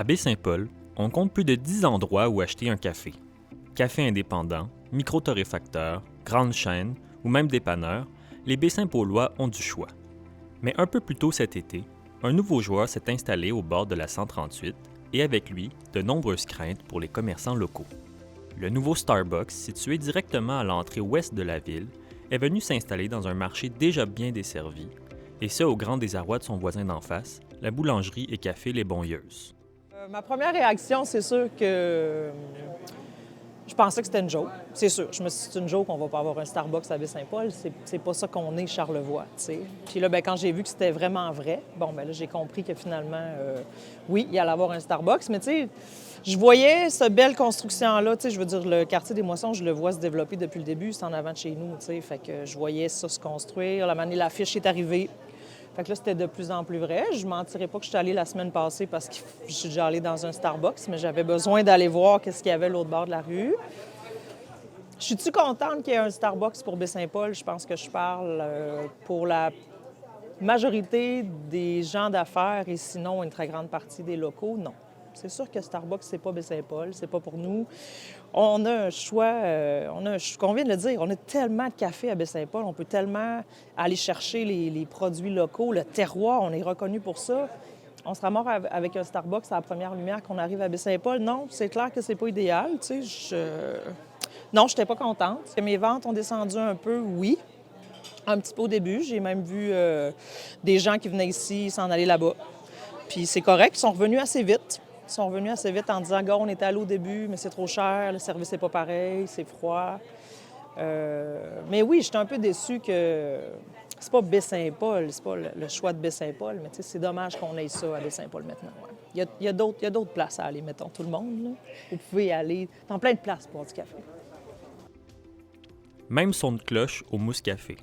À Baie-Saint-Paul, on compte plus de 10 endroits où acheter un café. Cafés indépendants, micro-torréfacteurs, grandes chaînes ou même dépanneurs, les Baie-Saint-Paulois ont du choix. Mais un peu plus tôt cet été, un nouveau joueur s'est installé au bord de la 138 et avec lui, de nombreuses craintes pour les commerçants locaux. Le nouveau Starbucks, situé directement à l'entrée ouest de la ville, est venu s'installer dans un marché déjà bien desservi, et ce au grand désarroi de son voisin d'en face, la boulangerie et café Les Bonlieuses. Ma première réaction, c'est sûr que je pensais que c'était une joke. C'est sûr. Je me suis dit, c'est une joke, on va pas avoir un Starbucks à Baie-Saint-Paul. C'est pas ça qu'on est, Charlevoix, tu sais. Puis là, quand j'ai vu que c'était vraiment vrai, là, j'ai compris que finalement, oui, il y allait avoir un Starbucks. Mais tu sais, je voyais cette belle construction-là. Tu sais, je veux dire, le quartier des Moissons, je le vois se développer depuis le début. C'est en avant de chez nous, tu sais. Fait que je voyais ça se construire. La manière, l'affiche est arrivée. Fait que là, c'était de plus en plus vrai. Je ne mentirais pas que je suis allée la semaine passée parce que je suis déjà allée dans un Starbucks, mais j'avais besoin d'aller voir qu'est-ce qu'il y avait à l'autre bord de la rue. Je suis-tu contente qu'il y ait un Starbucks pour Baie-Saint-Paul? Je pense que je parle pour la majorité des gens d'affaires et sinon une très grande partie des locaux, non. C'est sûr que Starbucks, c'est pas Baie-Saint-Paul, c'est pas pour nous. On a un choix, qu'on vient de le dire, on a tellement de café à Baie-Saint-Paul, on peut tellement aller chercher les produits locaux, le terroir, on est reconnu pour ça. On se ramasse avec un Starbucks à la première lumière qu'on arrive à Baie-Saint-Paul. Non, c'est clair que c'est pas idéal, tu sais. Non, je n'étais pas contente. Mes ventes ont descendu un peu, oui. Un petit peu au début. J'ai même vu des gens qui venaient ici s'en aller là-bas. Puis c'est correct, ils sont revenus assez vite. Ils sont revenus assez vite en disant « Gars, on était allé au début, mais c'est trop cher, le service n'est pas pareil, c'est froid. » Mais oui, j'étais un peu déçue que c'est pas Baie-Saint-Paul, c'est pas le choix de Baie-Saint-Paul, mais c'est dommage qu'on ait ça à Baie-Saint-Paul maintenant. Ouais. Il y a d'autres places à aller, mettons, tout le monde. Là. Vous pouvez aller dans plein de places pour du café. Même son de cloche au Mousse Café.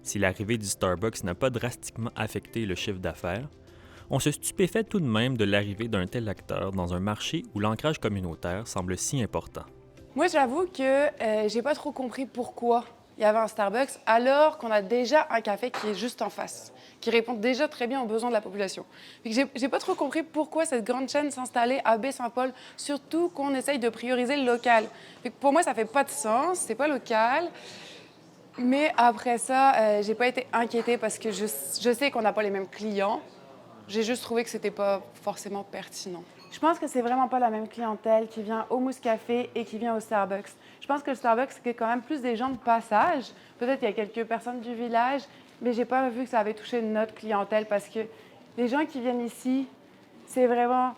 Si l'arrivée du Starbucks n'a pas drastiquement affecté le chiffre d'affaires, on se stupéfait tout de même de l'arrivée d'un tel acteur dans un marché où l'ancrage communautaire semble si important. Moi, j'avoue que j'ai pas trop compris pourquoi il y avait un Starbucks alors qu'on a déjà un café qui est juste en face, qui répond déjà très bien aux besoins de la population. J'ai pas trop compris pourquoi cette grande chaîne s'installait à Baie-Saint-Paul, surtout qu'on essaye de prioriser le local. Pour moi, ça fait pas de sens, c'est pas local. Mais après ça, j'ai pas été inquiétée parce que je sais qu'on n'a pas les mêmes clients. J'ai juste trouvé que c'était pas forcément pertinent. Je pense que c'est vraiment pas la même clientèle qui vient au Mousse Café et qui vient au Starbucks. Je pense que le Starbucks, c'est quand même plus des gens de passage. Peut-être qu'il y a quelques personnes du village, mais j'ai pas vu que ça avait touché notre clientèle parce que les gens qui viennent ici, c'est vraiment...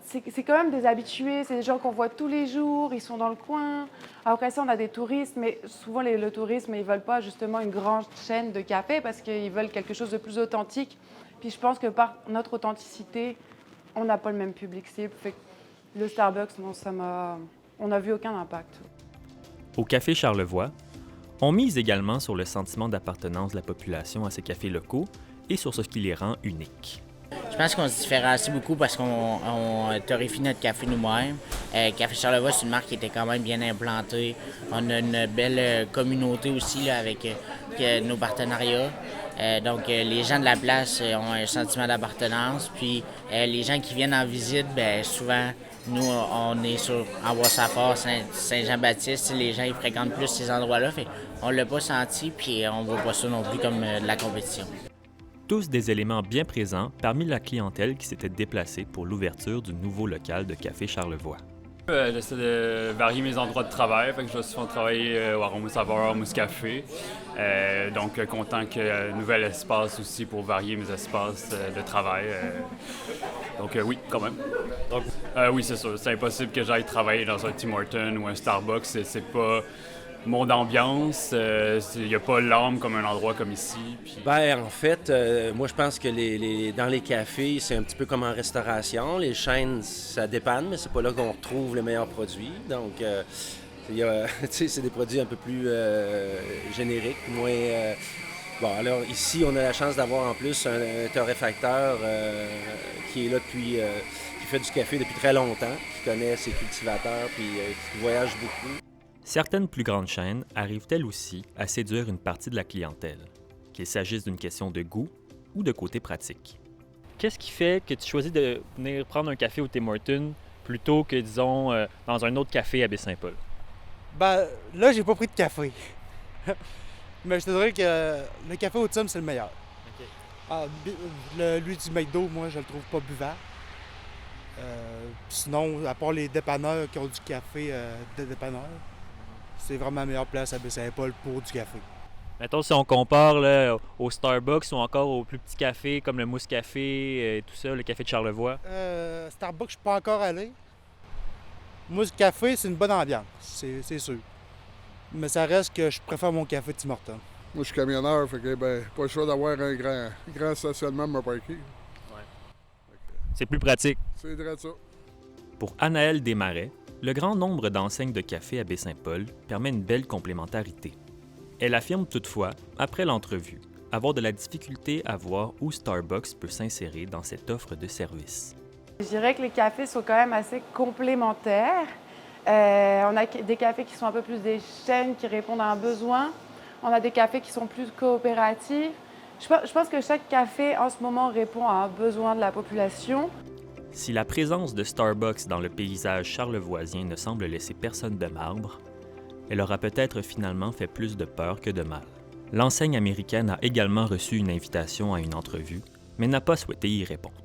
C'est quand même des habitués, c'est des gens qu'on voit tous les jours, ils sont dans le coin. Après ça, on a des touristes, mais souvent le tourisme, ils veulent pas justement une grande chaîne de café parce qu'ils veulent quelque chose de plus authentique. Puis je pense que par notre authenticité, on n'a pas le même public cible. Fait que le Starbucks, non, on n'a vu aucun impact. Au Café Charlevoix, on mise également sur le sentiment d'appartenance de la population à ces cafés locaux et sur ce qui les rend uniques. Je pense qu'on se différencie beaucoup parce qu'on torréfie notre café nous-mêmes. Café Charlevoix, c'est une marque qui était quand même bien implantée. On a une belle communauté aussi là, avec nos partenariats. Donc, les gens de la place ont un sentiment d'appartenance. Puis, les gens qui viennent en visite, bien, souvent, nous, on est en Bois-Saint-Fort, Saint-Jean-Baptiste. Les gens, ils fréquentent plus ces endroits-là. Fait, on ne l'a pas senti, puis on ne voit pas ça non plus comme de la compétition. Tous des éléments bien présents parmi la clientèle qui s'était déplacée pour l'ouverture du nouveau local de Café Charlevoix. J'essaie de varier mes endroits de travail, fait que je vais souvent travailler au Arôme Saveur, Mousse Café. Donc content qu'il y ait un nouvel espace aussi pour varier mes espaces de travail. Donc oui, quand même. Donc, oui, c'est sûr. C'est impossible que j'aille travailler dans un Tim Hortons ou un Starbucks. C'est pas mon ambiance. Il n'y a pas l'âme comme un endroit comme ici. Puis... En fait, moi, je pense que dans les cafés, c'est un petit peu comme en restauration. Les chaînes, ça dépanne, mais c'est pas là qu'on retrouve les meilleurs produits. Donc, c'est des produits un peu plus génériques, moins... alors ici, on a la chance d'avoir en plus un torréfacteur qui est là depuis... qui fait du café depuis très longtemps, qui connaît ses cultivateurs, puis qui voyage beaucoup. Certaines plus grandes chaînes arrivent elles aussi à séduire une partie de la clientèle, qu'il s'agisse d'une question de goût ou de côté pratique. Qu'est-ce qui fait que tu choisis de venir prendre un café au Tim Hortons plutôt que, disons, dans un autre café à Baie-Saint-Paul? Ben, là, j'ai pas pris de café. Mais je te dirais que le café au Tim, c'est le meilleur. Lui du McDo, moi, je le trouve pas buvable. Sinon, à part les dépanneurs qui ont du café de dépanneur, c'est vraiment la meilleure place à Baie-Saint-Paul pour du café. Mettons, si on compare là, au Starbucks ou encore aux plus petits cafés comme le Mousse Café et tout ça, le café de Charlevoix. Starbucks, je suis pas encore allé. Moi, le café, c'est une bonne ambiance, c'est sûr. Mais ça reste que je préfère mon café de Tim Hortons. Moi, je suis camionneur, fait que pas le choix d'avoir un grand stationnement pour me parker. C'est plus pratique. C'est vrai ça. Pour Anaëlle Desmarais, le grand nombre d'enseignes de café à Baie-Saint-Paul permet une belle complémentarité. Elle affirme toutefois, après l'entrevue, avoir de la difficulté à voir où Starbucks peut s'insérer dans cette offre de service. Je dirais que les cafés sont quand même assez complémentaires. On a des cafés qui sont un peu plus des chaînes qui répondent à un besoin. On a des cafés qui sont plus coopératifs. Je pense que chaque café, en ce moment, répond à un besoin de la population. Si la présence de Starbucks dans le paysage charlevoisien ne semble laisser personne de marbre, elle aura peut-être finalement fait plus de peur que de mal. L'enseigne américaine a également reçu une invitation à une entrevue, mais n'a pas souhaité y répondre.